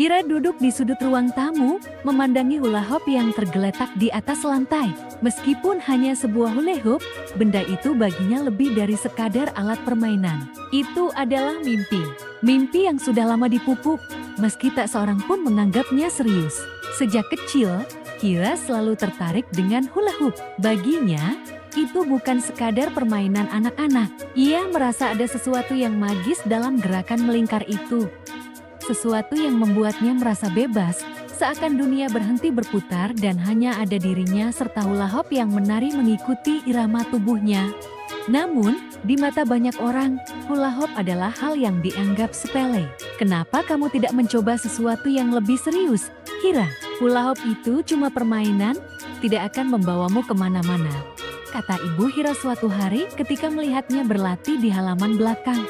Hira duduk di sudut ruang tamu, memandangi hula hoop yang tergeletak di atas lantai. Meskipun hanya sebuah hula hoop, benda itu baginya lebih dari sekadar alat permainan. Itu adalah mimpi. Mimpi yang sudah lama dipupuk, meski tak seorang pun menganggapnya serius. Sejak kecil, Hira selalu tertarik dengan hula hoop. Baginya, itu bukan sekadar permainan anak-anak. Ia merasa ada sesuatu yang magis dalam gerakan melingkar itu. Sesuatu yang membuatnya merasa bebas, seakan dunia berhenti berputar dan hanya ada dirinya serta hula hoop yang menari mengikuti irama tubuhnya. Namun, di mata banyak orang, hula hoop adalah hal yang dianggap sepele. Kenapa kamu tidak mencoba sesuatu yang lebih serius, Hira? Hula hoop itu cuma permainan, tidak akan membawamu kemana-mana, kata ibu Hira suatu hari ketika melihatnya berlatih di halaman belakang.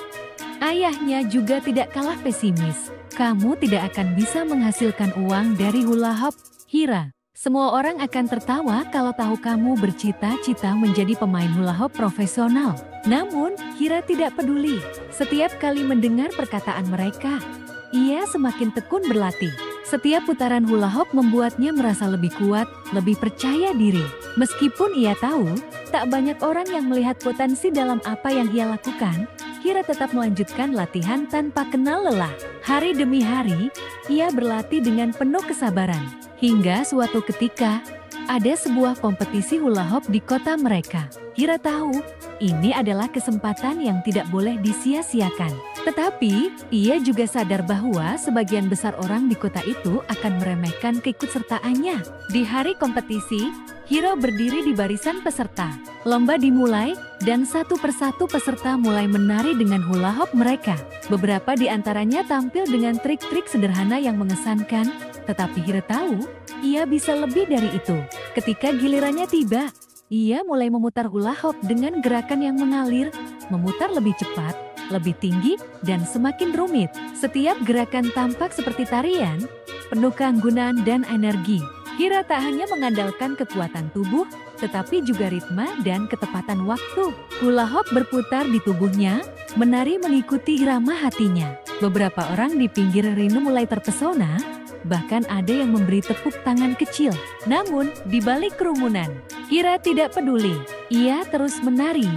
Ayahnya juga tidak kalah pesimis. Kamu tidak akan bisa menghasilkan uang dari hula hoop, Hira. Semua orang akan tertawa kalau tahu kamu bercita-cita menjadi pemain hula hoop profesional. Namun, Hira tidak peduli. Setiap kali mendengar perkataan mereka, ia semakin tekun berlatih. Setiap putaran hula hoop membuatnya merasa lebih kuat, lebih percaya diri. Meskipun ia tahu, tak banyak orang yang melihat potensi dalam apa yang ia lakukan, Hira tetap melanjutkan latihan tanpa kenal lelah. Hari demi hari, ia berlatih dengan penuh kesabaran. Hingga suatu ketika, ada sebuah kompetisi hula hoop di kota mereka. Hira tahu, ini adalah kesempatan yang tidak boleh disia-siakan. Tetapi, ia juga sadar bahwa sebagian besar orang di kota itu akan meremehkan keikutsertaannya. Di hari kompetisi, Hira berdiri di barisan peserta. Lomba dimulai, dan satu persatu peserta mulai menari dengan hula hoop mereka. Beberapa di antaranya tampil dengan trik-trik sederhana yang mengesankan, tetapi Hira tahu, ia bisa lebih dari itu. Ketika gilirannya tiba, ia mulai memutar hula hoop dengan gerakan yang mengalir, memutar lebih cepat, lebih tinggi, dan semakin rumit. Setiap gerakan tampak seperti tarian, penuh keanggunan dan energi. Hira tak hanya mengandalkan kekuatan tubuh, tetapi juga ritme dan ketepatan waktu. Hula hoop berputar di tubuhnya, menari mengikuti irama hatinya. Beberapa orang di pinggir rindu mulai terpesona, bahkan ada yang memberi tepuk tangan kecil. Namun, di balik kerumunan, Hira tidak peduli. Ia terus menari,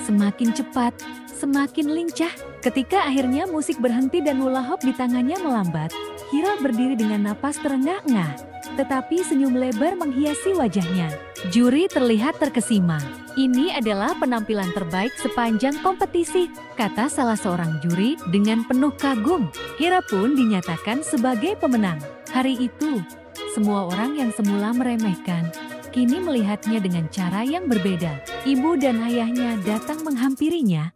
semakin cepat, semakin lincah. Ketika akhirnya musik berhenti dan hula hoop di tangannya melambat, Hira berdiri dengan napas terengah-engah. Tetapi senyum lebar menghiasi wajahnya. Juri terlihat terkesima. Ini adalah penampilan terbaik sepanjang kompetisi, kata salah seorang juri dengan penuh kagum. Hira pun dinyatakan sebagai pemenang. Hari itu, semua orang yang semula meremehkan, kini melihatnya dengan cara yang berbeda. Ibu dan ayahnya datang menghampirinya,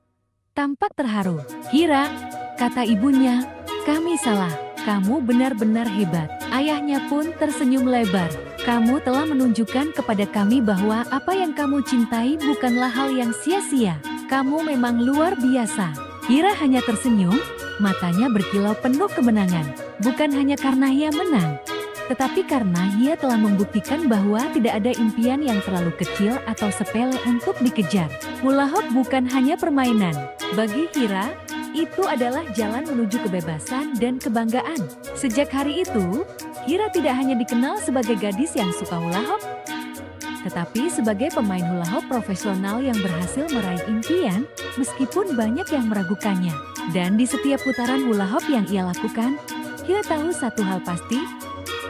tampak terharu. Hira, kata ibunya, kami salah. Kamu benar-benar hebat. Ayahnya pun tersenyum lebar. Kamu telah menunjukkan kepada kami bahwa apa yang kamu cintai bukanlah hal yang sia-sia. Kamu memang luar biasa. Hira hanya tersenyum, matanya berkilau penuh kemenangan. Bukan hanya karena ia menang, tetapi karena ia telah membuktikan bahwa tidak ada impian yang terlalu kecil atau sepele untuk dikejar. Hula hoop bukan hanya permainan. Bagi Hira, itu adalah jalan menuju kebebasan dan kebanggaan. Sejak hari itu, Hira tidak hanya dikenal sebagai gadis yang suka hula hoop, tetapi sebagai pemain hula hoop profesional yang berhasil meraih impian, meskipun banyak yang meragukannya. Dan di setiap putaran hula hoop yang ia lakukan, Hira tahu satu hal pasti,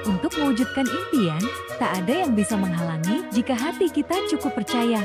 untuk mewujudkan impian, tak ada yang bisa menghalangi jika hati kita cukup percaya.